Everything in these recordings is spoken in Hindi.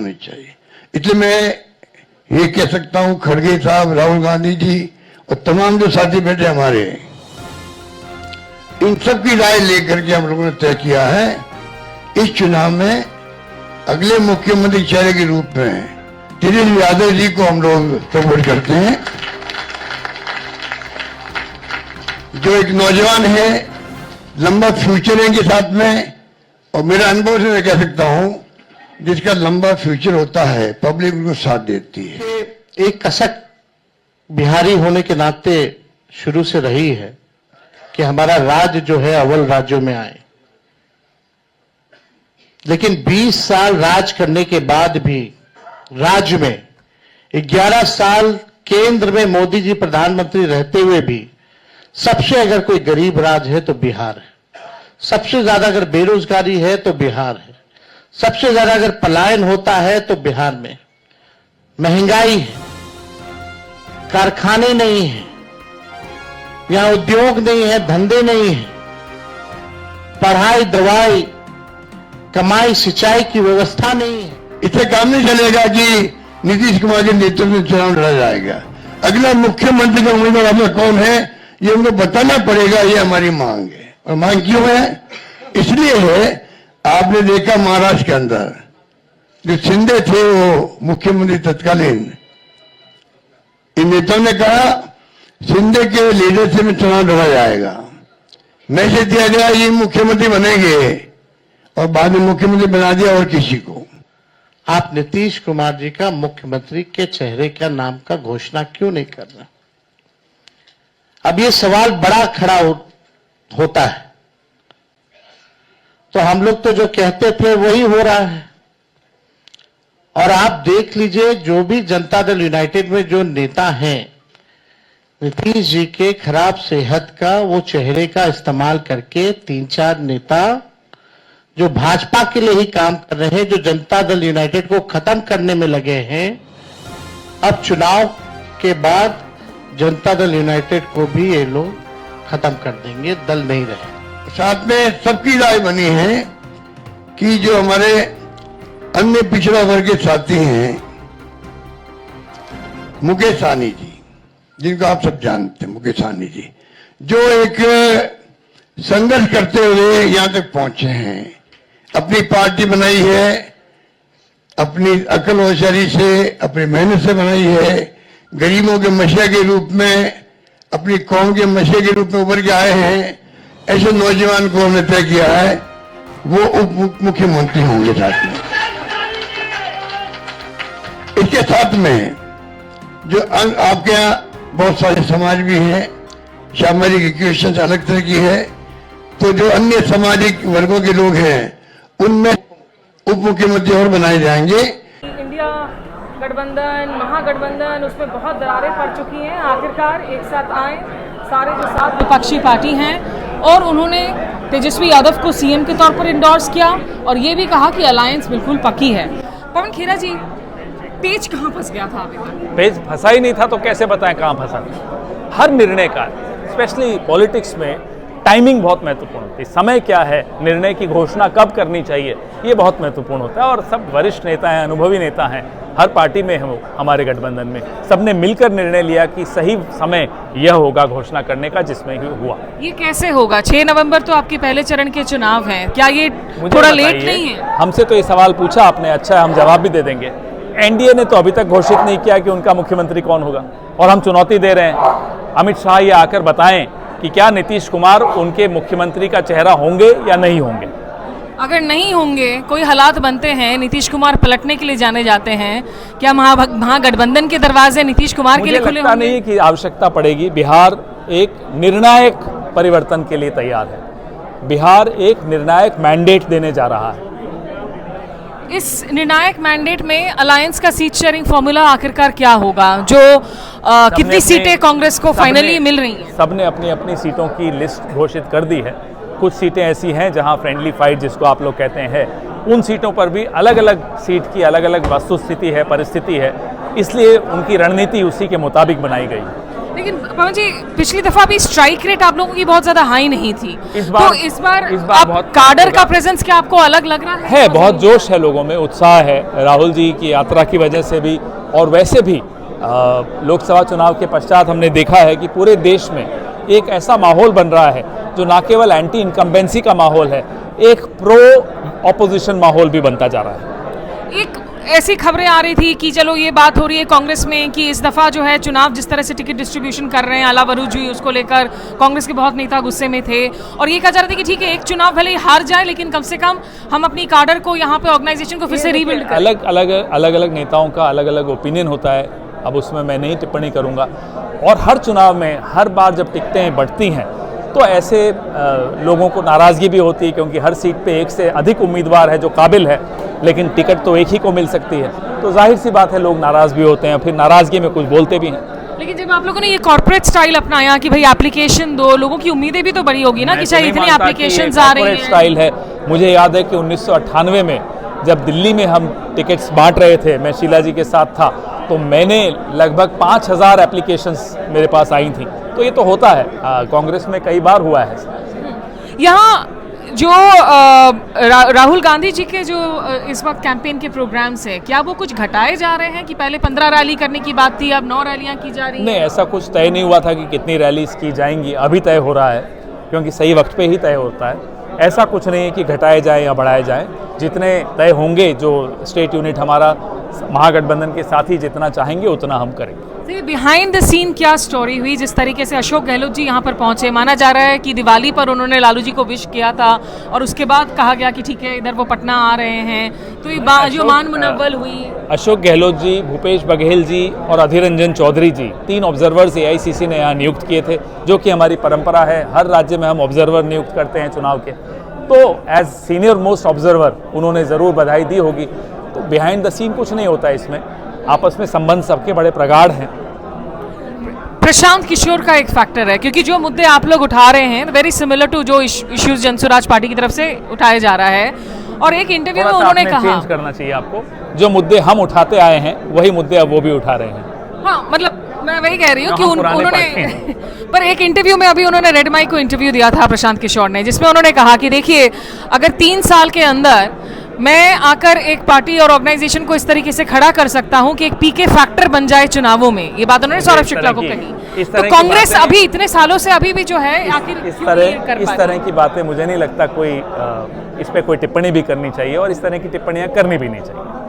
होनी चाहिए। इसलिए मैं ये कह सकता हूं, खड़गे साहब, राहुल गांधी जी और तमाम जो साथी बैठे हमारे, इन सब की राय लेकर के हम लोगों ने तय किया है इस चुनाव में अगले मुख्यमंत्री चेहरे के रूप में तेजस्वी यादव जी को हम लोग सपोर्ट करते हैं, जो एक नौजवान है, लंबा फ्यूचर है इनके साथ में, और मेरा अनुभव से मैं कह सकता हूं जिसका लंबा फ्यूचर होता है पब्लिक उनको साथ देती है। एक कसक बिहारी होने के नाते शुरू से रही है कि हमारा राज्य जो है अव्वल राज्यों में आए, लेकिन 20 साल राज करने के बाद भी राज्य में 11 साल केंद्र में मोदी जी प्रधानमंत्री रहते हुए भी सबसे अगर कोई गरीब राज्य है तो बिहार है, सबसे ज्यादा अगर बेरोजगारी है तो बिहार है, सबसे ज्यादा अगर पलायन होता है तो बिहार में, महंगाई है, कारखाने नहीं है, यहां उद्योग नहीं है, धंधे नहीं है, पढ़ाई, दवाई, कमाई, सिंचाई की व्यवस्था नहीं है। इसे काम नहीं चलेगा कि नीतीश कुमार के नेतृत्व में चुनाव लड़ा जाएगा। अगला मुख्यमंत्री का उम्मीदवार हमें कौन है ये उनको बताना पड़ेगा, ये हमारी मांग है। और मांग क्यों है? इसलिए है, आपने देखा महाराष्ट्र के अंदर जो शिंदे थे वो मुख्यमंत्री तत्कालीन, इन नेताओं ने कहा शिंदे के लीडरशिप में चुनाव लड़ा जाएगा, मैसेज दिया गया ये मुख्यमंत्री बनेंगे और बाद में मुख्यमंत्री बना दिया और किसी को। आप नीतीश कुमार जी का मुख्यमंत्री के चेहरे का नाम का घोषणा क्यों नहीं कर रहे? अब ये सवाल बड़ा खड़ा होता है। तो हम लोग तो जो कहते थे वही हो रहा है। और आप देख लीजिए, जो भी जनता दल यूनाइटेड में जो नेता हैं, नीतीश जी के खराब सेहत का वो चेहरे का इस्तेमाल करके 3-4 नेता जो भाजपा के लिए ही काम कर रहे हैं, जो जनता दल यूनाइटेड को खत्म करने में लगे हैं, अब चुनाव के बाद जनता दल यूनाइटेड को भी ये लोग खत्म कर देंगे, दल नहीं रहे। साथ में सबकी राय बनी है कि जो हमारे अन्य पिछड़ा वर्ग के साथी हैं, मुकेश सहनी जी, जिनको आप सब जानते हैं, मुकेश सहनी जी, जो एक संघर्ष करते हुए यहां तक पहुंचे हैं, अपनी पार्टी बनाई है, अपनी अकल होशियारी से, अपनी मेहनत से बनाई है, गरीबों के मसीहा के रूप में, अपनी कौम के मसीहा के रूप में उभर के आए हैं। ऐसे नौजवान को हमने तय किया है वो उप मुख्यमंत्री होंगे। साथ में इसके साथ में जो आपके यहाँ बहुत सारे समाज भी हैं, सामाजिक इक्वेशन अलग तरह की है, तो जो अन्य सामाजिक वर्गों के लोग हैं उनमें उप मुख्यमंत्री और बनाए जाएंगे। इंडिया गठबंधन, महागठबंधन, उसमें बहुत दरारें पड़ चुकी हैं। आखिरकार एक साथ आए सारे जो 7 विपक्षी पार्टी हैं और उन्होंने तेजस्वी यादव को सीएम के तौर पर इंडोर्स किया और ये भी कहा कि अलायंस बिल्कुल पक्की है। पवन खेरा जी, पेच कहाँ फंस गया था अभी तक? पेच फंसा ही नहीं था तो कैसे बताएं कहाँ फंसा। हर निर्णय का, स्पेशली पॉलिटिक्स में, टाइमिंग बहुत महत्वपूर्ण होती है। समय क्या है, निर्णय की घोषणा कब करनी चाहिए, ये बहुत महत्वपूर्ण होता है। और सब वरिष्ठ नेता हैं, अनुभवी नेता हैं, हर पार्टी में हम हमारे गठबंधन में सबने मिलकर निर्णय लिया कि सही समय यह होगा घोषणा करने का, जिसमें ही हुआ। ये कैसे होगा? 6 नवंबर तो आपके पहले चरण के चुनाव हैं, क्या ये थोड़ा लेट नहीं है? हमसे तो ये सवाल पूछा आपने, अच्छा हम जवाब भी दे देंगे। एनडीए ने तो अभी तक घोषित नहीं किया कि उनका मुख्यमंत्री कौन होगा, और हम चुनौती दे रहे हैं अमित शाह ये आकर बताएं कि क्या नीतीश कुमार उनके मुख्यमंत्री का चेहरा होंगे या नहीं होंगे। अगर नहीं होंगे, कोई हालात बनते हैं, नीतीश कुमार पलटने के लिए जाने जाते हैं, क्या महागठबंधन के दरवाजे नीतीश कुमार के लिए खुले होंगे? नहीं कि आवश्यकता पड़ेगी। बिहार एक निर्णायक परिवर्तन के लिए तैयार है। बिहार एक निर्णायक मैंडेट देने जा रहा है। इस निर्णायक मैंडेट में अलायंस का सीट शेयरिंग फॉर्मूला आखिरकार क्या होगा? जो कितनी सीटें कांग्रेस को फाइनली मिल रही हैं? सबने अपनी अपनी सीटों की लिस्ट घोषित कर दी है। कुछ सीटें ऐसी हैं जहां फ्रेंडली फाइट जिसको आप लोग कहते हैं, उन सीटों पर भी अलग अलग सीट की अलग अलग वस्तुस्थिति है, परिस्थिति है, इसलिए उनकी रणनीति उसी के मुताबिक बनाई गई। लेकिन पवन जी पिछली दफा भी स्ट्राइक रेट आप लोगों की बहुत ज्यादा हाई नहीं थी, इस बार- तो इस बार आप बहुत काडर का प्रेजेंस क्या आपको अलग लग रहा है? बहुत जोश है लोगों में, उत्साह है राहुल जी की यात्रा की वजह से भी, और वैसे भी लोकसभा चुनाव के पश्चात हमने देखा है कि पूरे देश में एक ऐसा माहौल बन रहा है जो ना केवल एंटी इनकम्बेंसी का माहौल है, एक प्रो ऑपोजिशन माहौल भी बनता जा रहा है। एक ऐसी खबरें आ रही थी कि चलो ये बात हो रही है कांग्रेस में कि इस दफा जो है चुनाव जिस तरह से टिकट डिस्ट्रीब्यूशन कर रहे हैं अला वरूज जी, उसको लेकर कांग्रेस के बहुत नेता गुस्से में थे और ये कहा जा रहा था कि ठीक है एक चुनाव भले ही हार जाए लेकिन कम से कम हम अपनी काडर को यहाँ पे ऑर्गेनाइजेशन को फिर से रीबिल्ड करें। अलग अलग नेताओं का अलग अलग ओपिनियन होता है, अब उसमें मैं नहीं टिप्पणी करूंगा। और हर चुनाव में हर बार जब टिकटें बढ़ती हैं तो ऐसे लोगों को नाराज़गी भी होती है, क्योंकि हर सीट पे एक से अधिक उम्मीदवार है जो काबिल है, लेकिन टिकट तो एक ही को मिल सकती है, तो जाहिर सी बात है लोग नाराज़ भी होते हैं, फिर नाराज़गी में कुछ बोलते भी हैं। लेकिन जब आप लोगों ने ये कॉर्पोरेट स्टाइल अपनाया कि भाई एप्लीकेशन दो, लोगों की उम्मीदें भी तो बड़ी होगी ना कि चाहे इतनी एप्लीकेशंस आ रही हैं। स्टाइल है, मुझे याद है कि 1998 में जब दिल्ली में हम टिकट्स बांट रहे थे, मैं शीला जी के साथ था, तो मैंने लगभग 5000 एप्लीकेशंस मेरे पास आई थी, तो ये तो होता है, कांग्रेस में कई बार हुआ है। यहाँ जो राहुल गांधी जी के जो इस वक्त कैंपेन के प्रोग्राम्स हैं, क्या वो कुछ घटाए जा रहे हैं कि पहले 15 रैली करने की बात थी, अब 9 रैलियां की जा रही हैं? नहीं, ऐसा कुछ तय नहीं हुआ था कि कितनी रैलीज की जाएंगी, अभी तय हो रहा है, क्योंकि सही वक्त पे ही तय होता है। ऐसा कुछ नहीं है कि घटाए जाए या बढ़ाए जाए, जितने तय होंगे, जो स्टेट यूनिट हमारा महागठबंधन के साथी जितना चाहेंगे उतना हम करेंगे। बिहाइंड द सीन क्या स्टोरी हुई जिस तरीके से अशोक गहलोत जी यहाँ पर पहुंचे? माना जा रहा है कि दिवाली पर उन्होंने लालू जी को विश किया था और उसके बाद कहा गया कि ठीक है इधर वो पटना आ रहे हैं, तो ये जो मान मुनव्वल हुई। अशोक गहलोत जी, भूपेश बघेल जी और अधीर रंजन चौधरी जी, 3 ऑब्जर्वर्स AICC ने यहाँ नियुक्त किए थे, जो कि हमारी परंपरा है, हर राज्य में हम ऑब्जर्वर नियुक्त करते हैं चुनाव के, तो एज सीनियर मोस्ट ऑब्जर्वर उन्होंने ज़रूर बधाई दी होगी। तो बिहाइंड द सीन कुछ नहीं होता इसमें, आपस में संबंध सबके बड़े प्रगाढ़ हैं। प्रशांत किशोर का एक फैक्टर है, क्योंकि जो मुद्दे आप लोग उठा रहे हैं वेरी सिमिलर टू जो इश्यूज जनसुराज पार्टी की तरफ से उठाया जा रहा है, और एक इंटरव्यू में उन्होंने कहा चेंज करना चाहिए आपको, जो मुद्दे हम उठाते आए हैं वही मुद्दे अब वो भी उठा रहे हैं। हाँ, मतलब मैं वही कह रही हूँ कि उन्होंने पर एक इंटरव्यू में अभी उन्होंने रेड माइक को इंटरव्यू दिया था प्रशांत किशोर ने, जिसमें उन्होंने कहा कि देखिए अगर 3 साल के अंदर मैं आकर एक पार्टी और ऑर्गेनाइजेशन को इस तरीके से खड़ा कर सकता हूं कि एक पीके फैक्टर बन जाए चुनावों में, ये बात उन्होंने सौरभ शुक्ला को कही। तो कांग्रेस अभी इतने सालों से अभी भी जो है आखिर इस तरह की बातें मुझे नहीं लगता कोई इस पे कोई टिप्पणी भी करनी चाहिए, और इस तरह की टिप्पणियां करनी भी नहीं चाहिए।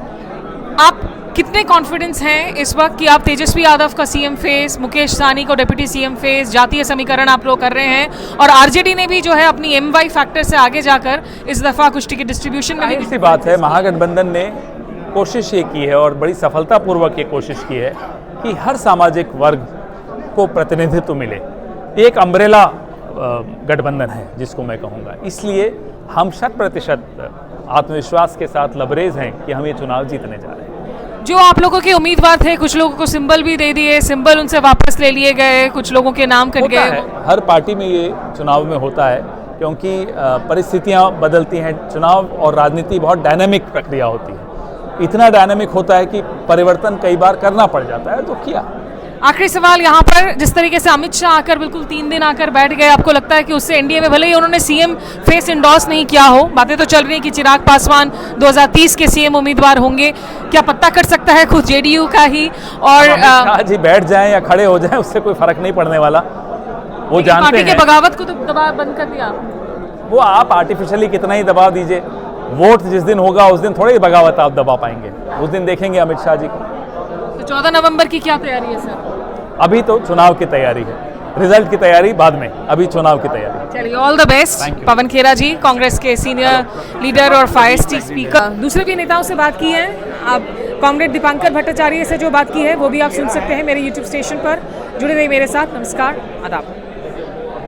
आप कितने कॉन्फिडेंस हैं इस वक्त कि आप तेजस्वी यादव का सीएम फेस, मुकेश सहनी को डिप्टी सीएम फेस, जातीय समीकरण आप लोग कर रहे हैं, और आरजेडी ने भी जो है अपनी MY फैक्टर से आगे जाकर इस दफा कुछ टिकट डिस्ट्रीब्यूशन में भी सी बात है, महागठबंधन ने कोशिश ये की है और बड़ी सफलतापूर्वक ये कोशिश की है कि हर सामाजिक वर्ग को प्रतिनिधित्व मिले। एक अम्ब्रेला गठबंधन है जिसको मैं कहूँगा, इसलिए हम 100% आत्मविश्वास के साथ लबरेज हैं कि हम ये चुनाव जीतने जा रहे हैं। जो आप लोगों के उम्मीदवार थे, कुछ लोगों को सिंबल भी दे दिए, सिंबल उनसे वापस ले लिए गए, कुछ लोगों के नाम कट गए। हर पार्टी में ये चुनाव में होता है, क्योंकि परिस्थितियां बदलती हैं, चुनाव और राजनीति बहुत डायनामिक प्रक्रिया होती है, इतना डायनामिक होता है कि परिवर्तन कई बार करना पड़ जाता है, तो किया। आखिरी सवाल यहाँ पर, जिस तरीके से अमित शाह आकर बिल्कुल 3 दिन आकर बैठ गए, आपको लगता है कि उससे एनडीए में भले ही उन्होंने सीएम फेस इंडोर्स नहीं किया हो, बातें तो चल रही हैं कि चिराग पासवान 2030 के सीएम उम्मीदवार होंगे, क्या पत्ता कट सकता है खुद जेडीयू का ही? और शाह जी बैठ जाएं या खड़े हो जाएं, उससे कोई फर्क नहीं पड़ने वाला, वो जानते हैं। पार्टी के बगावत को तो दबाव बंद कर दिया, वो आप आर्टिफिशियली कितना ही दबाव दीजिए, वोट जिस दिन होगा उस दिन थोड़ी बगावत आप दबा पाएंगे, उस दिन देखेंगे अमित शाह जी को। तो 14 नवंबर की क्या तैयारी है सर? अभी तो चुनाव की तैयारी है, रिजल्ट की तैयारी बाद में, अभी चुनाव की तैयारी। चलिए, ऑल द बेस्ट। पवन खेरा जी, कांग्रेस के सीनियर लीडर और फायर्स्टी स्पीकर। दूसरे भी नेताओं से बात की है, आप कॉमरेड दीपांकर भट्टाचार्य से जो बात की है वो भी आप सुन सकते हैं मेरे यूट्यूब स्टेशन पर। जुड़े रहिए मेरे साथ। नमस्कार, आदाब।